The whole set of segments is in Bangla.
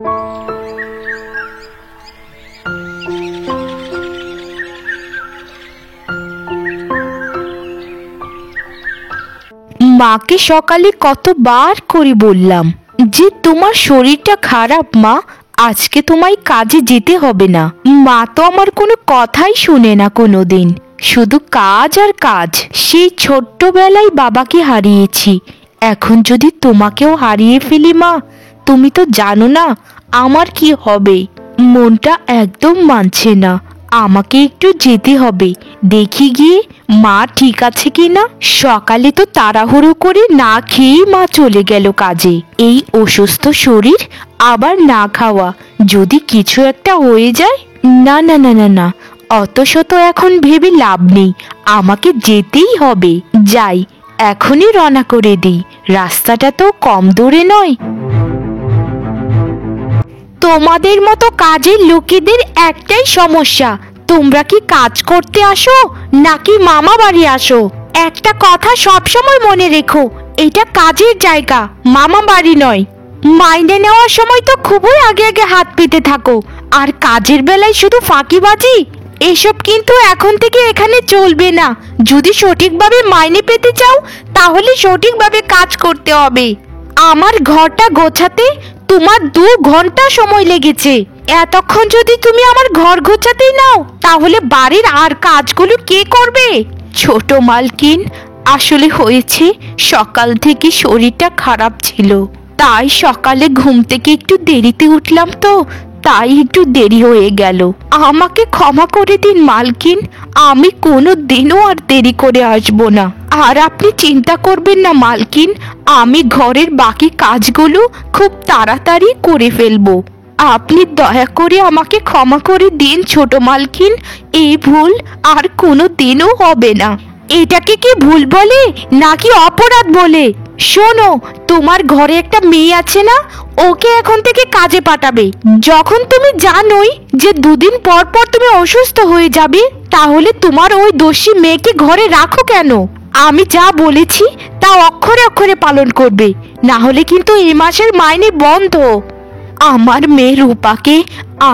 মাকে সকালে কতবার করে বললাম যে তোমার শরীরটা খারাপ মা, আজকে তোমায় কাজে যেতে হবে না। মা তো আমার কোনো কথাই শুনে না কোনোদিন, শুধু কাজ আর কাজ। সেই ছোট্টবেলায় বাবাকে হারিয়েছি, এখন যদি তোমাকেও হারিয়ে ফেলি মা, তুমি তো জানো না আমার কি হবে। মনটা একদম মানছে না, আমাকে একটু যেতে হবে, দেখি গিয়ে মা ঠিক আছে কিনা। সকালে তো তাড়াহুড়ো করে না খেয়েই মা চলে গেল কাজে। এই অসুস্থ শরীর আবার না খাওয়া, যদি কিছু একটা হয়ে যায়। না না না না না, অত শত এখন ভেবে লাভ নেই, আমাকে যেতেই হবে। যাই, এখনই রওনা করে দিই, রাস্তাটা তো কম দূরে নয়। তোমাদের মতো কাজের লোকেদের একটাই সমস্যা, তোমরা কি কাজ করতে আসো নাকি মামা বাড়ি আসো? একটা কথা সবসময় মনে রেখো, এটা কাজের জায়গা, মামা বাড়ি নয়। মাইনে নেওয়ার সময় তো খুবই আগে আগে হাত পেতে থাকো, আর কাজের বেলায় শুধু ফাঁকিবাজি। এসব কিন্তু এখন থেকে এখানে চলবে না। যদি সঠিকভাবে মাইনে পেতে চাও তাহলে সঠিকভাবে কাজ করতে হবে। আমার ঘরটা গোছাতে তোমার 2 ঘন্টা সময় লেগেছে। এতক্ষণ যদি তুমি আমার ঘর গোছাতেই নাও তাহলে বাড়ির আর কাজগুলো কে করবে? ছোট মালকিন, আসলে হয়েছে সকাল থেকে শরীরটা খারাপ ছিল, তাই সকালে ঘুম থেকে একটু দেরিতে উঠলাম, তো তাই একটু দেরি হয়ে গেল। আমাকে ক্ষমা করে দিন মালকিন, আমি কোনো দিনও আর দেরি করে আসবো না। আর আপনি চিন্তা করবেন না মালকিন, আমি ঘরের বাকি কাজগুলো খুব তাড়াতাড়ি করে ফেলবো। আপনি দয়া করে আমাকে ক্ষমা করে দিন ছোট মালকিন, এই ভুল আর কোনো দিনও হবে না। এটাকে কি ভুল বলে নাকি অপরাধ বলে? শোনো, তোমার ঘরে একটা মেয়ে আছে না, ওকে এখন থেকে কাজে পাঠাবে। যখন তুমি জানোই যে 2 দিন পর পর তুমি অসুস্থ হয়ে যাবে, তাহলে তোমার ওই দোষী মেয়েকে ঘরে রাখো কেন? আমি যা বলেছি তা অক্ষরে অক্ষরে পালন করবে, না হলে কিন্তু এই মাসের মাইনে বন্ধ। আমার মেয়ে রূপাকে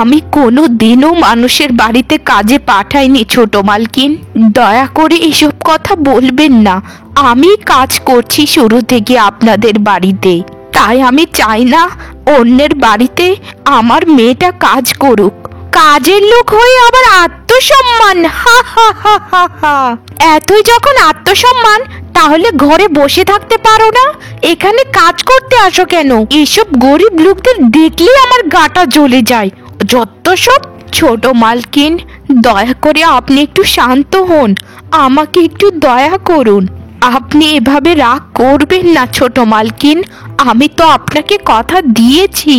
আমি কোনো দিনও মানুষের বাড়িতে কাজে পাঠাইনি ছোট মালকিন, দয়া করে এসব কথা বলবেন না। আমি কাজ করছি শুরু থেকে আপনাদের বাড়িতে, তাই আমি চাই না অন্যের বাড়িতে আমার মেয়েটা কাজ করুক। কাজের লোক হয়ে আবার আত্মসম্মান, হা হা হা হা হা। এতই যখন আত্মসম্মান, তাহলে ঘরে বসে থাকতে পারো না, এখানে কাজ করতে আসো কেন? এসব গরিব লোকদের দেখলেই আমার গাটা জ্বলে যায়, যত সব। ছোট মালকিন, দয়া করে আপনি একটু শান্ত হন, আমাকে একটু দয়া করুন। আপনি এভাবে রাগ করবেন না ছোট মালকিন, আমি তো আপনাকে কথা দিয়েছি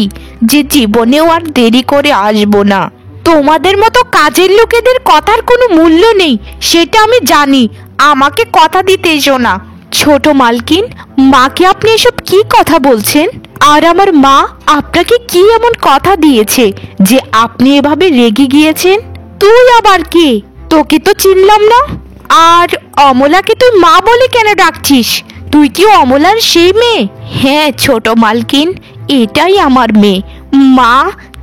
যে জীবনেও আর দেরি করে আসবো না। তোমাদের মতো কাজের লোকেদের কথার কোনো মূল্য নেই, সেটা আমি জানি। আমাকে কথা দিতে এসো না। ছোট মালকিন, মাকে আপনি এসব কি কথা বলছেন? আর আমার মা আপনাকে কি এমন কথা দিয়েছে যে আপনি এভাবে রেগে গিয়েছেন? তুই আবার কে? তোকে তো চিনলাম না। আর অমলাকে তুই মা বলে কেন ডাকছিস? তুই কি অমলার সেই মেয়ে? হ্যাঁ ছোট মালকিন, এটাই আমার মেয়ে। মা,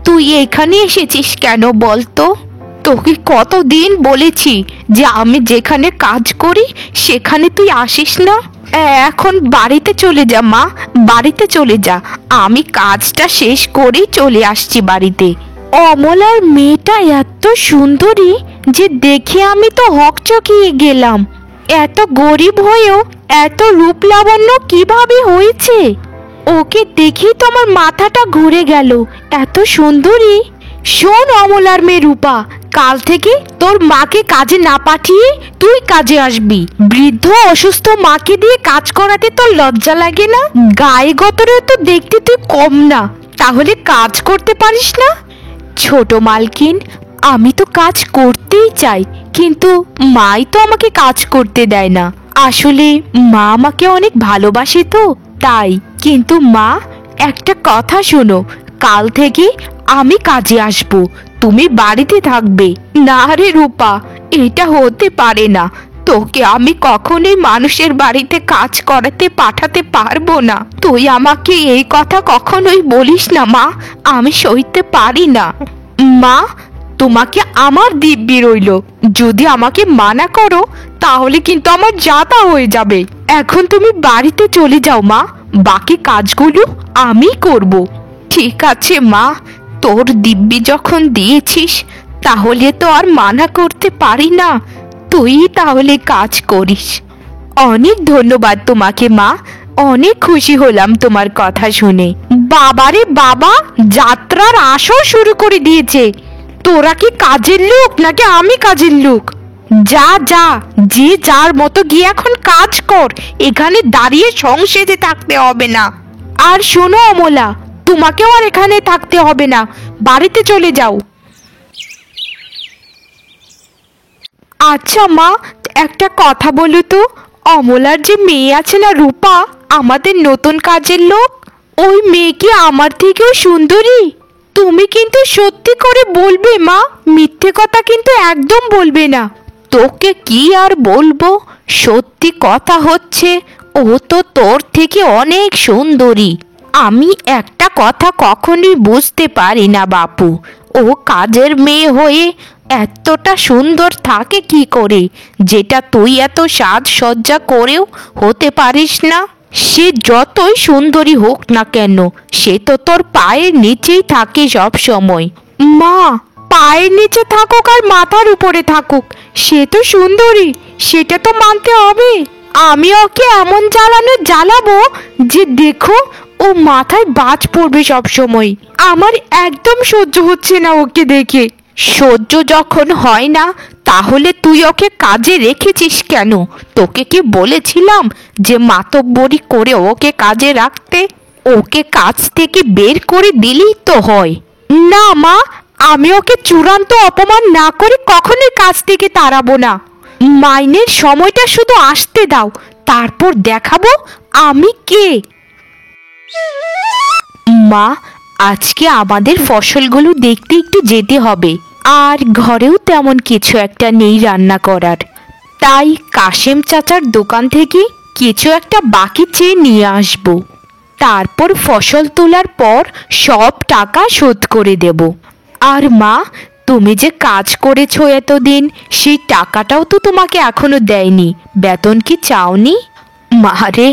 তুই এখানে এসেছিস কেন বলতো? তোকে কতদিন বলেছি যে আমি যেখানে কাজ করি সেখানে তুই আসিস না। এখন বাড়িতে চলে যা মা, বাড়িতে চলে যা, আমি কাজটা শেষ করেই চলে আসছি বাড়িতে। অমলার মেয়েটা এত সুন্দরী যে দেখে আমি তো হকচকিয়ে গেলাম। এত গরিব হয়েও এত রূপ লাবণ্য কিভাবে হয়েছে? ওকে দেখেই তো আমার মাথাটা ঘুরে গেল, এত সুন্দরী। শোন অমলার মেয়ে রূপা, কাল থেকে তোর মাকে কাজে না পাঠিয়ে তুই কাজে আসবি। বৃদ্ধ অসুস্থ মাকে দিয়ে কাজ করাতে তোর লজ্জা লাগে না? গায়ে গতরে তো দেখতে তুই কম না, তাহলে কাজ করতে পারিস না? ছোট মালকিন, আমি তো কাজ করতেই চাই, কিন্তু মাই তো আমাকে কাজ করতে দেয় না। আসলে মা আমাকে অনেক ভালোবাসে তো তাই। কিন্তু মা, একটা কথা শোনো, কাল থেকে আমি কাজে আসবো, তুমি বাড়িতে থাকবে। না রে রূপা, এটা হতে পারে না। তোকে আমি কখনোই মানুষের বাড়িতে কাজ করাতে পাঠাতে পারবো না। তুই আমাকে এই কথা কখনোই বলিস না মা, আমি সইতে পারি না। মা, তোমাকে আমার দিব্যি রইল, যদি আমাকে মানা করো তাহলে কিন্তু আমার যাতা হয়ে যাবে। এখন তুমি বাড়িতে চলে যাও মা, বাকি কাজগুলো আমি করব। ঠিক আছে মা, তোর দিব্যি যখন দিয়েছিস তাহলে তো আর মানা করতে পারি না, তুই তাহলে কাজ করিস। অনেক ধন্যবাদ তোমাকে মা, অনেক খুশি হলাম তোমার কথা শুনে। বাবারে বাবা, যাত্রার আসর শুরু করে দিয়েছে। তোরা কি কাজের লোক নাকি আমি কাজের লোক? যা যা, যে যার মতো গিয়ে এখন কাজ কর, এখানে দাঁড়িয়ে সংসেজে থাকতে হবে না। আর শোনো অমলা, তোমাকেও আর এখানে থাকতে হবে না, বাড়িতে চলে যাও। আচ্ছা মা, একটা কথা বলো তো, অমলার যে মেয়ে আছে না রূপা, আমাদের নতুন কাজের লোক, ওই মেয়ে কি আমার থেকেও সুন্দরী? তুমি কিন্তু সত্যি করে বলবে মা, মিথ্যে কথা কিন্তু একদম বলবে না। তোকে কি আর বলবো, সত্যি কথা হচ্ছে ও তো তোর থেকে অনেক সুন্দরী। আমি একটা কথা কখনোই বুঝতে পারি না বাপু, ও কাজের মেয়ে হয়ে এতটা সুন্দর থাকে কি করে, যেটা তুই এত সাজসজ্জা করেও হতে পারিস না। সে যতই সুন্দরী হোক না কেন, সে তো তোর পায়ের নিচেই থাকে সব সময়। মা, পায়ের নিচে থাকুক আর মাথার উপরে থাকুক, সে তো সুন্দরী, সেটা তো মানতে হবে। আমি ওকে এমন জ্বালাবো যে দেখো ও মাথায় বাজ পড়বে সব সময়। আমার একদম সহ্য হচ্ছে না ওকে দেখে। সহ্য যখন হয় না তাহলে তুই ওকে কাজে রেখেছিস কেন? তোকে কি বলেছিলাম যে মাতব্বরি করে ওকে কাজে রাখতে? ওকে কাজ থেকে বের করে দিলেই তো হয়। না মা, আমি ওকে চূড়ান্ত অপমান না করে কখনোই কাজ থেকে তাড়াবো না। মাইনের সময়টা শুধু আসতে দাও, তারপর দেখাবো আমি কে। মা, আজকে আমাদের ফসলগুলো দেখতে একটু যেতে হবে, আর ঘরেও তেমন কিছু একটা নেই রান্না করার, তাই কাশেম চাচার দোকান থেকে কিছু একটা বাকি চেয়ে নিয়ে আসব। তারপর ফসল তোলার পর সব টাকা শোধ করে দেব। আর মা, তুমি যে কাজ করেছো এতদিন, সেই টাকাটাও তো তোমাকে এখনো দেয়নি। বেতন কি চাওনি? মারে,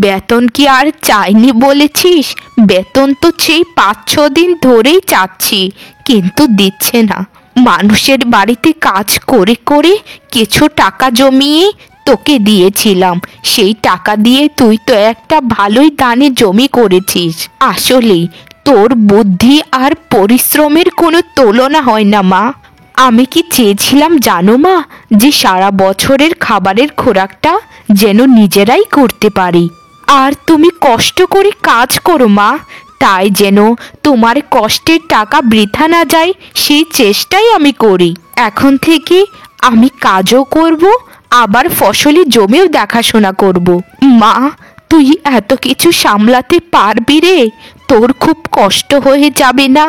বেতন কি আর চাইনি বলেছিস? বেতন তো সেই 5-6 দিন ধরেই চাচ্ছি, কিন্তু দিচ্ছে না। মানুষের বাড়িতে কাজ করে করে কিছু টাকা জমিয়ে তোকে দিয়েছিলাম, সেই টাকা দিয়ে তুই তো একটা ভালোই দানে জমি করেছিস। আসলেই তোর বুদ্ধি আর পরিশ্রমের কোনো তুলনা হয় না মা। আমি কি চেয়েছিলাম জানো মা, যে সারা বছরের খাবারের খোরাকটা যেন নিজেরাই করতে পারি। আর তুমি কষ্ট করে কাজ করো মা, তাই যেন তোমার কষ্টের টাকা বৃথা না যায় সেই চেষ্টাই আমি করি। এখন থেকে আমি কাজও করব, আবার ফসলি জমিও দেখাশোনা করব। মা, তুই এত কিছু সামলাতে পারবি রে? তোর খুব কষ্ট হয়ে যাবে না?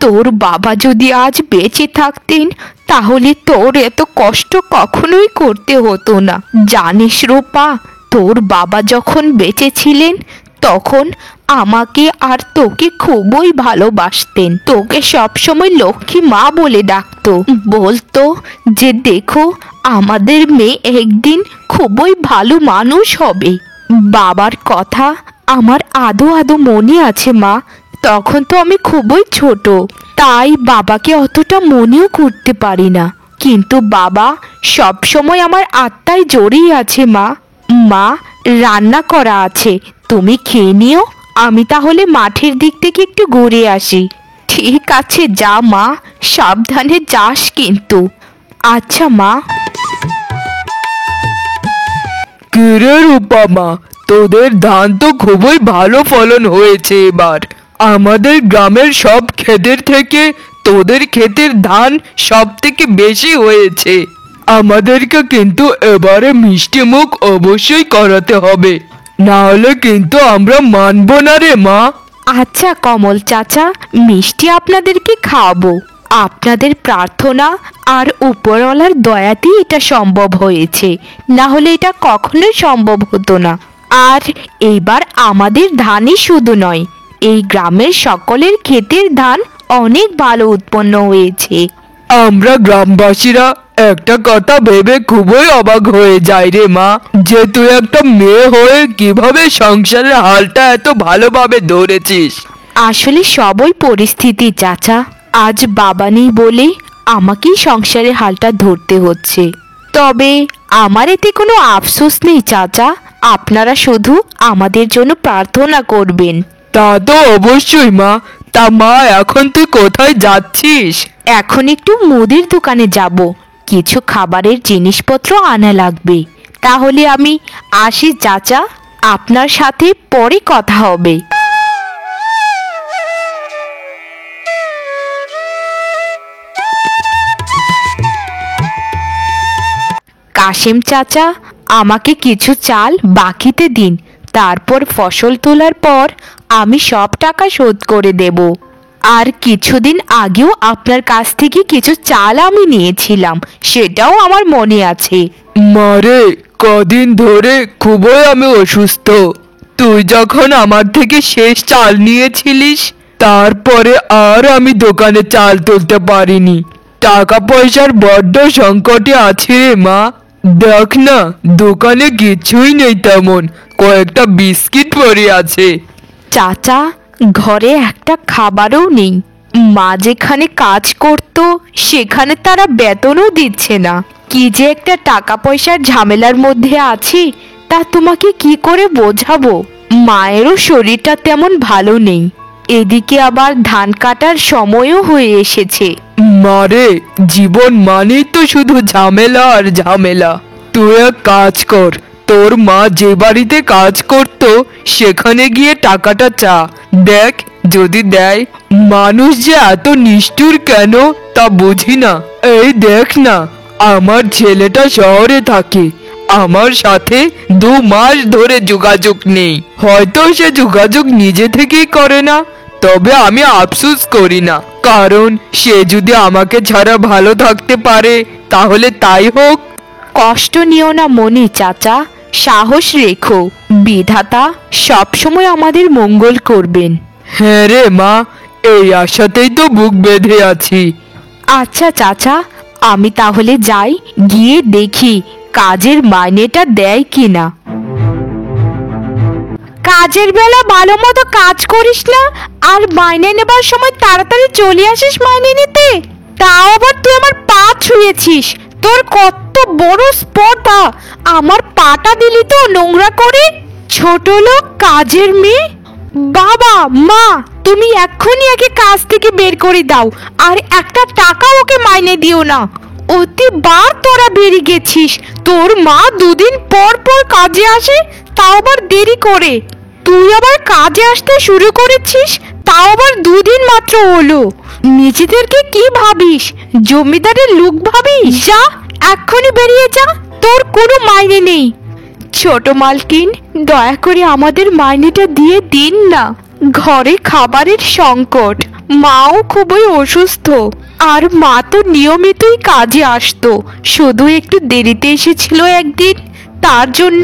তোর বাবা যদি আজ বেঁচে থাকতেন তাহলে তোর এত কষ্ট কখনোই করতে হতো না। জানিস রূপা, তোর বাবা যখন বেঁচে ছিলেন তখন আমাকে আর তোকে খুবই ভালোবাসতেন। তোকে সবসময় লক্ষ্মী মা বলে ডাকতো, বলতো যে দেখো আমাদের মেয়ে একদিন খুবই ভালো মানুষ হবে। বাবার কথা আমার আদো আদো মনে আছে মা, তখন তো আমি খুবই ছোট, তাই বাবাকে অতটা মনেও করতে পারি না, কিন্তু বাবা সব সময় আমার আত্মায় জড়িয়ে আছে মা। মা, রান্না করা আছে, তুমি খেয়ে নিও। আমি তাহলে মাঠের দিক থেকে একটু ঘুরে আসি। ঠিক আছে, যা মা, সাবধানে যাস কিন্তু। আচ্ছা মা। কিরে রূপা মা, তোদের ধান তো খুবই ভালো ফলন হয়েছে এবার। আমাদের গ্রামের সব ক্ষেতের থেকে তোদের ক্ষেতের ধান সব থেকে বেশি হয়েছে। আমাদেরকে কিন্তু এবারে মিষ্টি মুখ অবশ্যই করাতে হবে, না হলে কিন্তু আমরা মানব না রে মা। আচ্ছা কমল চাচা, মিষ্টি আপনাদেরকে খাওয়াবো। আপনাদের প্রার্থনা আর উপরওয়ালার দয়াতেই এটা সম্ভব হয়েছে, না হলে এটা কখনোই সম্ভব হতো না। আর এবার আমাদের ধানই শুধু নয়, এই গ্রামের সকলের ক্ষেতের ধান অনেক ভালো উৎপন্ন হয়েছে। আমরা গ্রামবাসীরা একটা কথা ভেবে খুবই অবাক হয়ে যাই রে মা, যে তুই একটা মেয়ে হয়ে কিভাবে সংসারের হালটা এত ভালোভাবে ধরেছিস। আসলে সবই পরিস্থিতি চাচা। আজ বাবা নেই বলে আমাকেই সংসারের হালটা ধরতে হচ্ছে। তবে আমার এতে কোনো আফসোস নেই চাচা, আপনারা শুধু আমাদের জন্য প্রার্থনা করবেন। তা তো অবশ্যই মা। তা মা, এখন তুই কোথায় যাচ্ছিস? এখন একটু মুদির দোকানে যাব, কিছু খাবারের জিনিসপত্র আনা লাগবে। তাহলে আমি আসি চাচা, আপনার সাথে পরে কথা হবে। কাশেম চাচা, আমাকে কিছু চাল বাকিতে দিন, তারপর ফসল তোলার পর আমি সব টাকা শোধ করে দেব। আর কিছুদিন আগেও আপনার কাছ থেকে কিছু চাল আমি নিয়েছিলাম, সেটাও আমার মনে আছে। মারে, কদিন ধরে খুবই আমি অসুস্থ। তুই যখন আমার থেকে শেষ চাল নিয়েছিলিস, তারপরে আর আমি দোকানে চাল তুলতে পারিনি। টাকা পয়সার বড্ড সংকটে আছি রে মা। দেখ না, দোকানে কিছুই নেই তেমন, কয়েকটা বিস্কিট পড়ে আছে। চাচা, ঘরে একটা খাবারও নেই। মা যেখানে কাজ করতো সেখানে তারা বেতনও দিচ্ছে না। কি যে একটা টাকা পয়সার ঝামেলার মধ্যে আছি তা তোমাকে কি করে বোঝাবো। মায়েরও শরীরটা তেমন ভালো নেই, এদিকে আবার ধান কাটার সময়ও হয়ে এসেছে। মারে, জীবন মানেই তো শুধু ঝামেলা আর ঝামেলা। তুই এক কাজ কর, তোর মা যে বাড়িতে কাজ করতো সেখানে গিয়ে টাকাটা চা, দেখ যদি দেয়। মানুষ যে এত নিষ্ঠুর কেন তা বুঝি না। এই দেখ না, আমার ছেলেটা শহরে থাকে, আমার সাথে 2 মাস ধরে যোগাযোগ নেই। হয়তো সে যোগাযোগ নিজে থেকেই করে না, তবে আমি আফসোস করি না, কারণ সে যদি আমাকে ছাড়া ভালো থাকতে পারে তাহলে তাই হোক। কষ্ট নিও না মনে চাচা, সাহস রেখো, বিধাতা সবসময় আমাদের মঙ্গল করবেন। হ্যাঁ রে মা, এই আশাতেই তো বুক বেঁধে আছি। আচ্ছা চাচা, আমি তাহলে যাই, গিয়ে দেখি কাজের মাইনেটা দেয় কিনা। কাজের বেলা ভালো মতো কাজ করিস না, আর মাইনে নেবার সময় তাড়াতাড়ি চলে আসিস মাইনে নিতে। তাও আবার তুই আমার পা ছুঁয়েছিস, তোর কত বড় স্পর্ধা, আমার পাটা দিলি তো নোংরা করে। ছোট লোক কাজের মেয়ে। বাবা মা, তুমি এক্ষুনি একে কাজ থেকে বের করে দাও, আর একটা টাকা ওকে মাইনে দিও না। অতিবার তোরা বেরিয়ে গেছিস, তোর মা 2 দিন পর পর কাজে আসে, তাও আবার দেরি করে। তুই আবার কাজে আসতে শুরু করেছিস, তাও আবার 2 দিন মাত্র হলো। নিজেদেরকে কি ভাবিস, জমিদারের লোক ভাবিস? যা, এক্ষুনি বেরিয়ে যা, তোর কোনো মাইনে নেই। ছোট মালকিন, দয়া করে আমাদের মাইনেটা দিয়ে দিন না। ঘরে খাবারের সংকট, মাও খুবই অসুস্থ, আর মা তো নিয়মিতই কাজে আসতো, শুধু একটু দেরিতে এসেছিল একদিন, তার জন্য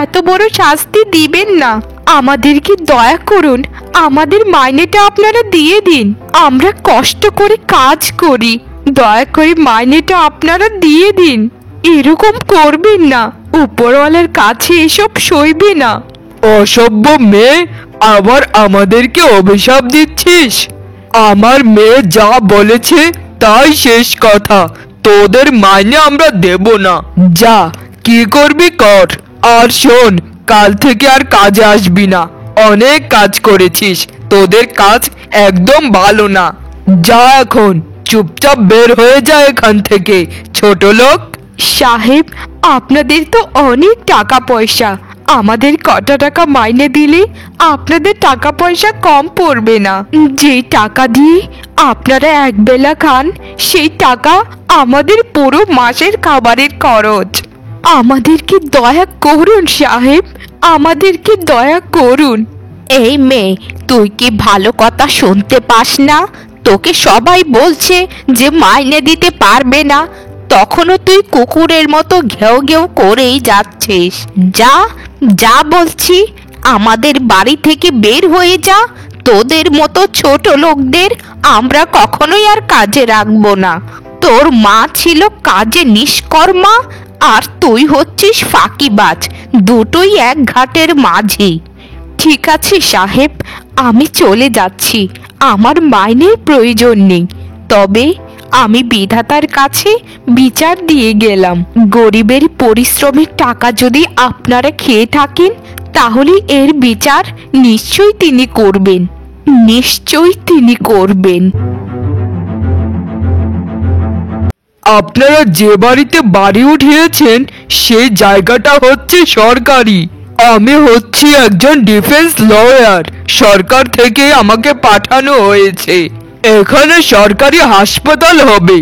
এত বড় শাস্তি দিবেন না। আমাদেরকে দয়া করুন, আমাদের মাইনেটা আপনারা দিয়ে দিন, আমরা কষ্ট করে কাজ করি, দয়া করে মাইনেটা আপনারা দিয়ে দিন। এরকম করবেন না, উপরওয়ালার কাছে এসব সইবে না। অসভ্য মেয়ে, আবার আমাদেরকে অভিশাপ দিচ্ছিস? আমার মেয়ে যা বলেছে তাই শেষ কথা, তোদের মাইনে আমরা দেব না। যা, কি করবি কর। আর শোন, কাল থেকে আর কাজে আসবি না, অনেক কাজ করেছিস, তোদের কাজ একদম ভালো না। যা, এখন চুপচাপ বের হয়ে যা এখান থেকে, ছোট লোক। সাহেব, আপনাদের তো অনেক টাকা পয়সা, আমাদের কটা টাকা মাইনে দিলে আপনাদের টাকা পয়সা কম পড়বে না। যেই টাকা দিয়ে আপনারা একবেলা খান, সেই টাকা আমাদের পুরো মাসের খাবারের খরচ। আমাদেরকে দয়া করুন সাহেব, আমাদেরকে দয়া করুন। এই মেয়ে, তুই কি ভালো কথা শুনতে পাস না? তোকে সবাই বলছে যে মাইনে দিতে পারবে না, তখনও তুই কুকুরের মতো ঘেউ ঘেউ করেই যাচ্ছিস। যা যা বলছি, আমাদের বাড়ি থেকে বের হয়ে যা। তোদের মতো ছোট লোকদের আমরা কখনোই আর কাজে রাখবো না। তোর মা ছিল কাজে নিষ্কর্মা, আর তুই হচ্ছিস ফাঁকিবাজ, দুটোই এক ঘাটের মাঝি। ঠিক আছে সাহেব, আমি চলে যাচ্ছি, আমার মাইনের প্রয়োজন নেই। তবে আমি বিধাতার কাছে বিচার দিয়ে গেলাম, গরিবের পরিশ্রমের টাকা যদি আপনারা খেয়ে থাকেন, তাহলে এর বিচার নিশ্চয়ই তিনি করবেন, নিশ্চয়ই তিনি করবেন। আপনারা যে বাড়িতে বাড়ি উঠিয়েছেন সেই জায়গাটা হচ্ছে সরকারি। আমি হচ্ছি একজন ডিফেন্স লয়ার, সরকার থেকে আমাকে পাঠানো হয়েছে। এখানে সরকারি হাসপাতাল হবে,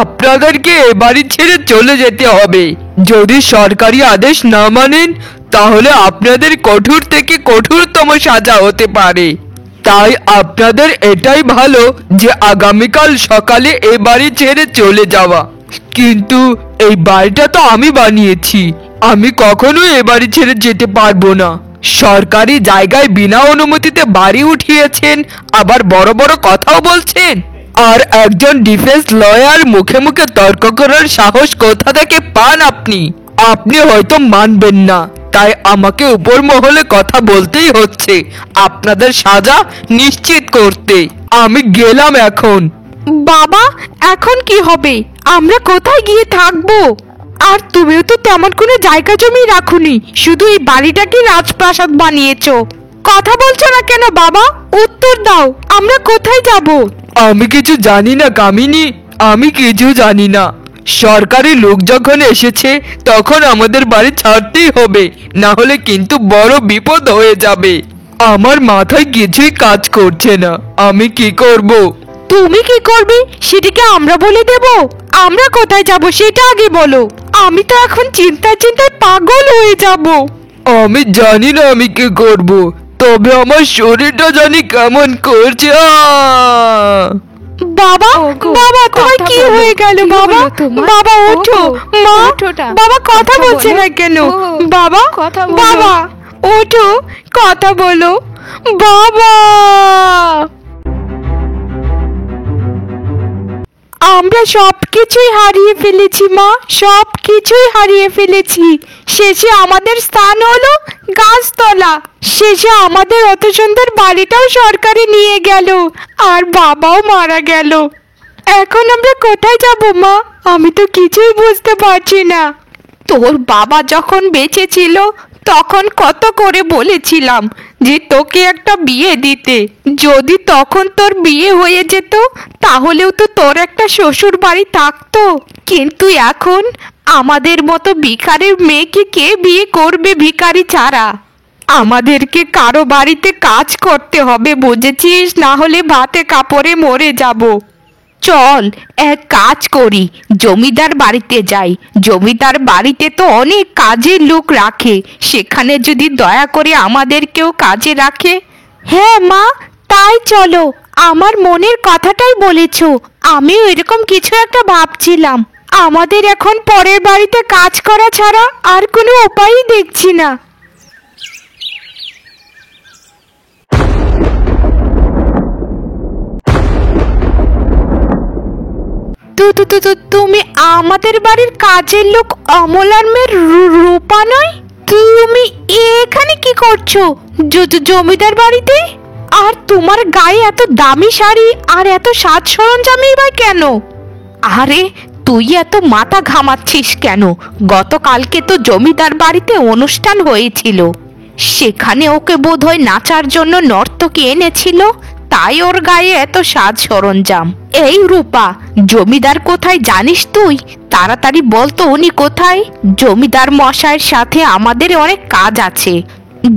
আপনাদেরকে এ বাড়ি ছেড়ে চলে যেতে হবে। যদি সরকারি আদেশ না মানেন, তাহলে আপনাদের কঠোর থেকে কঠোরতম সাজা হতে পারে। তাই আপনাদের এটাই ভালো যে আগামীকাল সকালে এ বাড়ি ছেড়ে চলে যাওয়া। কিন্তু এই বাড়িটা তো আমি বানিয়েছি, আমি কখনো এ বাড়ি ছেড়ে যেতে পারবো না। সরকারি জায়গায় বিনা অনুমতিতে বাড়ি উঠিয়েছেন, আবার বড় বড় কথাও বলছেন। আর একজন ডিফেন্স লয়ার মুখে মুখে তর্ক করার সাহস কোথা থেকে পান আপনি? আপনি হয়তো মানবেন না, তাই আমাকে উপর মহলে কথা বলতেই হচ্ছে আপনাদের সাজা নিশ্চিত করতে। আমি গেলাম এখন। বাবা, এখন কি হবে? আমরা কোথায় গিয়ে থাকবো? আর তুমিও তো তেমন কোনো জায়গা জমি রাখুনি, শুধু এই বাড়িটাকে রাজপ্রাসাদ বানিয়েছো। কথা বলছো না কেন বাবা? উত্তর দাও, আমরা কোথায় যাব? আমি কিছু জানি না কামিনী, আমি কিছু জানি না। সরকারি লোক যখন এসেছে তখন আমাদের বাড়ি ছাড়তেই হবে, না হলে কিন্তু বড় বিপদ হয়ে যাবে। আমার মাথায় কিছুই কাজ করছে না, আমি কি করব? তুমি কি করবে সেটাকে আমরা বলে দেব? আমরা কোথায় যাব সেটা আগে বলো। আমি তো এখন চিন্তায় চিন্তায় পাগল হয়ে যাব। আমি জানি না আমি কি করব, তবে আমার শরীরটা জানি কেমন করছে। বাবা, বাবা তোমার কি হয়ে গেল বাবা? বাবা ওঠো, মা, বাবা কথা বলছে না কেন? বাবা, বাবা ওঠো, কথা বলো বাবা। আমরা সবকিছুই হারিয়ে ফেলেছি মা, সবকিছুই হারিয়ে ফেলেছি। শেষে আমাদের স্থান হলো গাছতলা, শেষে আমাদের অত সুন্দর বাড়িটাও সরকারি নিয়ে গেল, আর বাবাও মারা গেল। এখন আমরা কোথায় যাব মা? আমি তো কিছুই বুঝতে পারছি না। তোর বাবা যখন বেঁচে ছিল তখন কত করে বলেছিলাম যে তোকে একটা বিয়ে দিতে, যদি তখন তোর বিয়ে হয়ে যেত তাহলেও তো তোর একটা শ্বশুর বাড়ি থাকতো। কিন্তু এখন আমাদের মতো ভিখারির মেয়েকে কে বিয়ে করবে ভিখারি ছাড়া? আমাদেরকে কারো বাড়িতে কাজ করতে হবে, বুঝেছিস? না হলে ভাতে কাপড়ে মরে যাব। চল এক কাজ করি, জমিদার বাড়িতে যাই। জমিদার বাড়িতে তো অনেক কাজের লোক রাখে, সেখানে যদি দয়া করে আমাদেরকেও কাজে রাখে। হ্যাঁ মা, তাই চলো, আমার মনের কথাটাই বলেছ। আমিও এরকম কিছু একটা ভাবছিলাম। আমাদের এখন পরের বাড়িতে কাজ করা ছাড়া আর কোনো উপায়ই দেখছি না। তুমি আমাদের বাড়ির কাজের লোক অমলার মেয়ে রূপা নয়? তুমি এখানে কি করছো জমিদার বাড়িতে? আর তোমার গায়ে এত দামি শাড়ি আর এত সাজ সরঞ্জামই বা কেন? আরে তুই এত মাথা ঘামাচ্ছিস কেন? গতকালকে তো জমিদার বাড়িতে অনুষ্ঠান হয়েছিল, সেখানে ওকে বোধহয় নাচার জন্য নর্তকী এনেছিল, তাই ওর গায়ে এত সাজ সরঞ্জাম। এই রূপা, জমিদার কোথায় জানিস তুই? তাড়াতাড়ি বলতো উনি কোথায়? জমিদার মশাইয়ের সাথে আমাদের অনেক কাজ আছে।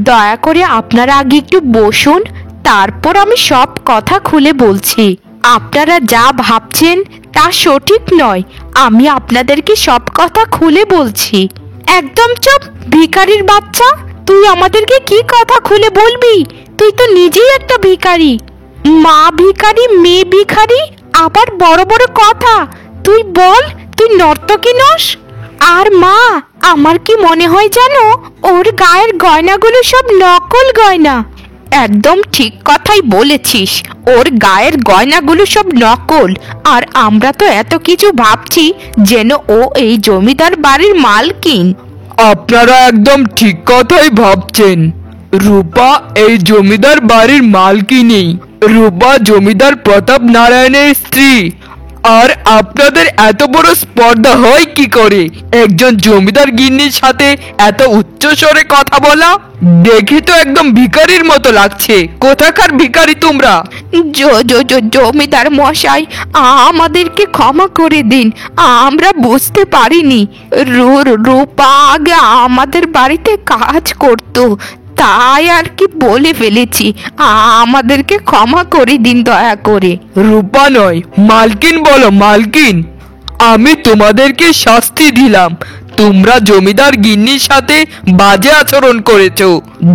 দয়া করে আপনারা আগে একটু বসুন, তারপর আমি সব কথা খুলে বলছি। আপনারা যা ভাবছেন তা সঠিক নয়, আমি আপনাদেরকে সব কথা খুলে বলছি। একদম চুপ ভিখারির বাচ্চা, তুই আমাদেরকে কি কথা খুলে বলবি? তুই তো নিজেই একটা ভিখারি। মা ভিখারি মেয়ে ভিখারি, আবার বড় বড় কথা। তুই বল, তুই নর্তকী নস? আর মা, আমার কি মনে হয় জানো, ওর গায়ের গয়নাগুলো সব নকল গয়না। একদম ঠিক কথাই বলেছিস, ওর গায়ের গয়নাগুলো সব নকল। আর আমরা তো এত কিছু ভাবছি যেন ও এই জমিদার বাড়ির মালকিন। আপনারা একদম ঠিক কথাই ভাবছেন। রূপা এই জমিদার বাড়ির মালকিনী। রূপা জমিদার প্রতাপ নারায়ণের স্ত্রী। আর আপনাদের এত বড় স্পর্ধা হয় কি করে একজন জমিদার গিন্নির সাথে এত উচ্চ স্বরে কথা বলা? দেখে তো একদম ভিখারির মতো লাগছে। কোথাকার ভিখারি তোমরা? জমিদার মশাই, আমাদেরকে ক্ষমা করে দিন, আমরা বুঝতে পারিনি। রূপা আগে আমাদের বাড়িতে কাজ করতো, তাই আর কি বলে ফেলেছি। আমাদেরকে ক্ষমা করে দিন দয়া করে। রূপা নয়, মালকিন বলো, মালকিন। আমি তোমাদেরকে শাস্তি দিলাম। তোমরা জমিদার গিন্নির সাথে বাজে আচরণ করেছো,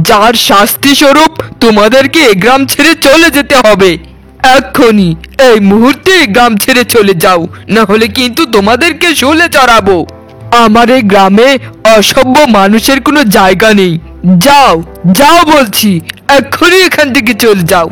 যার শাস্তি স্বরূপ তোমাদেরকে এই গ্রাম ছেড়ে চলে যেতে হবে। এক্ষুনি এই মুহূর্তে এই গ্রাম ছেড়ে চলে যাও, না হলে কিন্তু তোমাদেরকে শুলে চড়াবো। আমার এই গ্রামে অসভ্য মানুষের কোনো জায়গা নেই। যাও যাও বলছি, এক্ষুনি এখান থেকে চলে যাও।